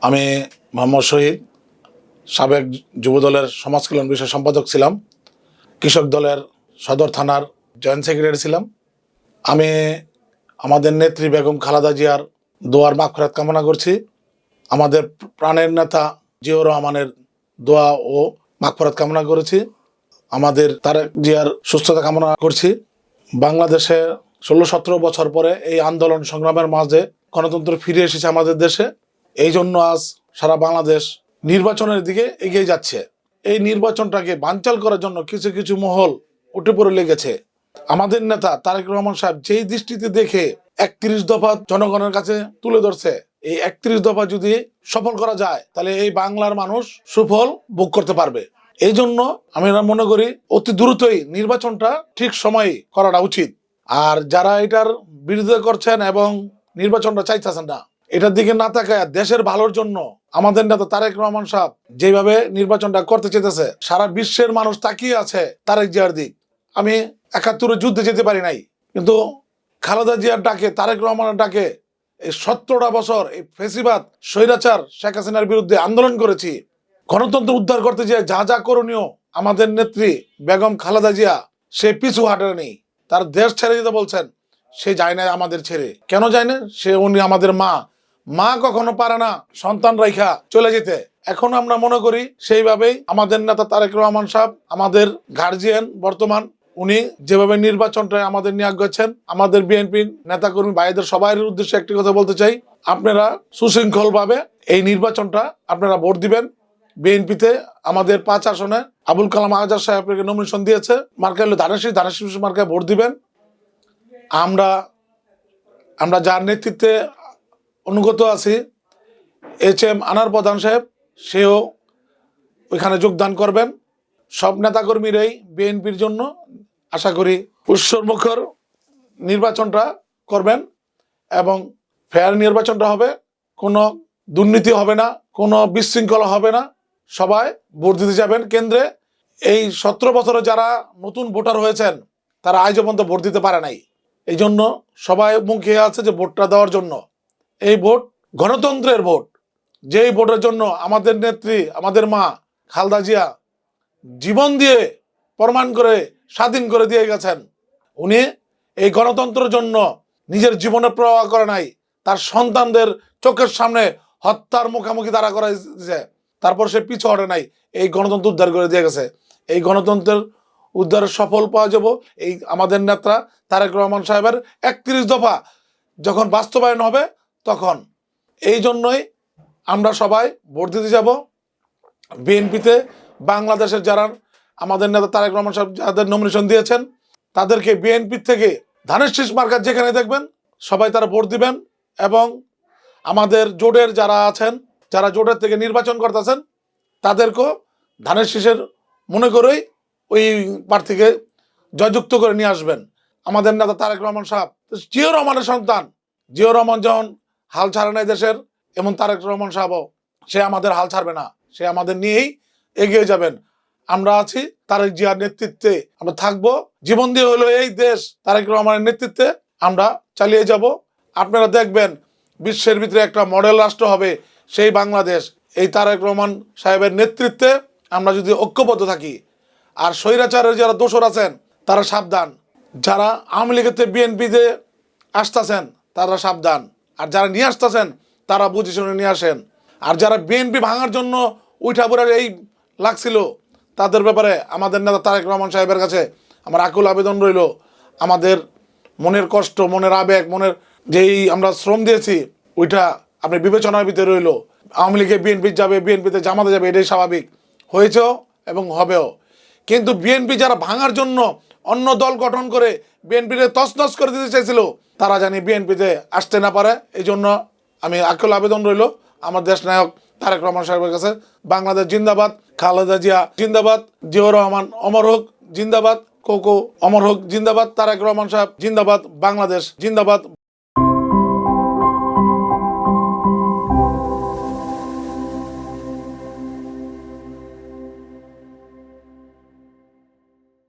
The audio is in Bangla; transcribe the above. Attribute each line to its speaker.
Speaker 1: আমি মোহাম্মদ শহীদ, সাবেক যুবদলের সমাজ কল্যাণ বিষয় সম্পাদক ছিলাম, কৃষক দলের সদর থানার জয়েন্ট সেক্রেটারি ছিলাম। আমি আমাদের নেত্রী বেগম খালেদা জিয়ার দোয়ার মাগফিরাত কামনা করছি। আমাদের প্রাণের নেতা জিয়াউর রহমানের দোয়া ও মাগফিরাত কামনা করেছি। আমাদের তারেক জিয়ার সুস্থতা কামনা করছি। বাংলাদেশে 16-17 বছর পরে এই আন্দোলন সংগ্রামের মাঝে গণতন্ত্র ফিরে এসেছে আমাদের দেশে। এই জন্য আজ সারা বাংলাদেশ নির্বাচনের দিকে এগিয়ে যাচ্ছে। এই নির্বাচনটাকে বানচাল করার জন্য কিছু কিছু মহল উঠে পড়ে লেগেছে। আমাদের নেতা তারেক রহমান সাহেব যেই দৃষ্টিতে দেখে 31 দফা জনগণের কাছে তুলে ধরছে, এই 31 দফা যদি সফল করা যায় তাহলে এই বাংলার মানুষ সুফল ভোগ করতে পারবে। এই জন্য আমি মনে করি অতি দ্রুতই নির্বাচনটা ঠিক সময়ে করাটা উচিত। আর যারা এটার বিরোধিতা করছেন এবং নির্বাচনটা চাইতেছেন না, এটার দিকে না তাকায় দেশের ভালোর জন্য আমাদের নেতা তারেক রহমান সাহেব যেভাবে নির্বাচনটা করতে চেয়েছে, সারা বিশ্বের মানুষ তাকিয়ে আছে তারেক জিয়ার দিক। আমি 71 যুদ্ধে যেতে পারি নাই, কিন্তু খালেদা জিয়ার ডাকে, তারেক রহমানের ডাকে এই 17টা বছর এই ফেসিবাদ স্বৈরাচার শেখ হাসিনার বিরুদ্ধে আন্দোলন করেছি। গণতন্ত্র উদ্ধার করতে যে যা যা করণীয় আমাদের নেত্রী বেগম খালেদা জিয়া সে পিছু হাঁটেনি। তার দেশ ছেড়ে দিতে বলছেন, সে যায় না আমাদের ছেড়ে। কেন যায় না? উনি আমাদের মা কখনো পারে না সন্তান রাইখা চলে যেতে। এখন আমরা মনে করি সেইভাবেই আমাদের নেতা তারেক রহমান সাহেব আমাদের গার্জিয়ান বর্তমান, উনি যেভাবে নির্বাচনটা আমাদের নিয়ে আগাচ্ছেন, আমাদের বিএনপির নেতাকর্মী ভাইদের সবার উদ্দেশ্যে একটি কথা বলতে চাই, আপনারা সুশৃঙ্খল ভাবে এই নির্বাচনটা আপনারা ভোট দিবেন। বিএনপিতে আমাদের 5 আসনে আবুল কালাম আজাদ সাহেবকে নমিনেশন দিয়েছে, মার্কা হলো ধানেশী মার্কায় ভোট দিবেন। আমরা যার নেতৃত্বে অনুগত আছি, HM আনার প্রধান সাহেব, সেও ওইখানে যোগদান করবেন। সব নেতাকর্মীরাই বিএনপির জন্য আশা করি উৎসর্মুখর নির্বাচনটা করবেন এবং ফেয়ার নির্বাচনটা হবে। কোনো দুর্নীতি হবে না, কোনো বিশৃঙ্খলা হবে না। সবাই ভোট দিতে যাবেন কেন্দ্রে। এই 17 বছরে যারা নতুন ভোটার হয়েছেন তারা আজও পর্যন্ত ভোট দিতে পারে নাই। এই জন্য সবাই মুখে আছে যে ভোটটা দেওয়ার জন্য। এই ভোট গণতন্ত্রের ভোট, যেই ভোটের জন্য আমাদের নেত্রী, আমাদের মা খালেদা জিয়া জীবন দিয়ে প্রমাণ করে স্বাধীন করে দিয়ে গেছেন। উনি এই গণতন্ত্রের জন্য নিজের জীবনে প্রবাহ করে নাই, তার সন্তানদের চোখের সামনে হত্যার মুখোমুখি দাঁড়া করা দিয়েছে। তারপর সে পিছু হটে নাই, এই গণতন্ত্র উদ্ধার করে দিয়ে গেছে। এই গণতন্ত্রের উদ্ধারের সফল পাওয়া যাব এই আমাদের নেতা তারেক রহমান সাহেবের 31 দফা যখন বাস্তবায়ন হবে তখন। এই জন্যই আমরা সবাই ভোট দিতে যাব। বিএনপিতে বাংলাদেশের যারা আমাদের নেতা তারেক রহমান সাহেব যাদের নমিনেশন দিয়েছেন, তাদেরকে বিএনপি থেকে ধানের শীষ মার্কা যেখানে দেখবেন সবাই তারা ভোট দিবেন। এবং আমাদের জোটের যারা আছেন, যারা জোটের থেকে নির্বাচন করতেছেন, তাদেরকেও ধানের শীষের মনে করেই ওই প্রার্থীকে জয়যুক্ত করে নিয়ে আসবেন। আমাদের নেতা তারেক রহমান সাহেব জিয়াউর রহমানের সন্তান। জিয়াউর রহমান যখন হাল ছাড়ে নাই দেশের, এমন তারেক রহমান সাহেবও সে আমাদের হাল ছাড়বে না, সে আমাদের নিয়েই এগিয়ে যাবেন। আমরা আছি, তারেক জিয়ার নেতৃত্বে আমরা থাকবো, জীবন দিয়ে হলো এই দেশ তারেক রহমানের নেতৃত্বে আমরা চালিয়ে যাব। আপনারা দেখবেন বিশ্বের ভিতরে একটা মডেল রাষ্ট্র হবে সেই বাংলাদেশ, এই তারেক রহমান সাহেবের নেতৃত্বে আমরা যদি ঐক্যবদ্ধ থাকি। আর স্বৈরাচারের যারা দোসর আছেন তারা সাবধান, যারা আওয়ামী লীগেতে বিএনপিতে আসতেছেন তারা সাবধান, আর যারা নিয়ে আসতেছেন তারা বুঝে শুনে নিয়ে আসেন। আর যারা বিএনপি ভাঙার জন্য উঠা পড়ার এই লাগছিল, তাদের ব্যাপারে আমাদের নেতা তারেক রহমান সাহেবের কাছে আমার আকুল আবেদন রইল, আমাদের মনের কষ্ট, মনের আবেগ, মনের যেই আমরা শ্রম দিয়েছি ওইটা আপনি বিবেচনার ভিতরে রইল। আওয়ামী লীগে বিএনপি যাবে, বিএনপিতে জামাতে যাবে, এটাই স্বাভাবিক, হয়েছেও এবং হবেও। কিন্তু বিএনপি যারা ভাঙার জন্য অন্য দল গঠন করে বিএনপিতে তছনছ করে দিতে চাইছিল, তারা জানি বিএনপিতে আসতে না পারে। এই জন্য আমি আকুল আবেদন রইল আমার দেশ নায়ক তারেক রহমান সাহেবের কাছে, বাংলাদেশ জিন্দাবাদ, খালেদা জিয়া জিন্দাবাদ, জিয়াউর রহমান অমর হোক জিন্দাবাদ, কোকো অমর হোক জিন্দাবাদ, তারেক রহমান সাহেব জিন্দাবাদ, বাংলাদেশ জিন্দাবাদ।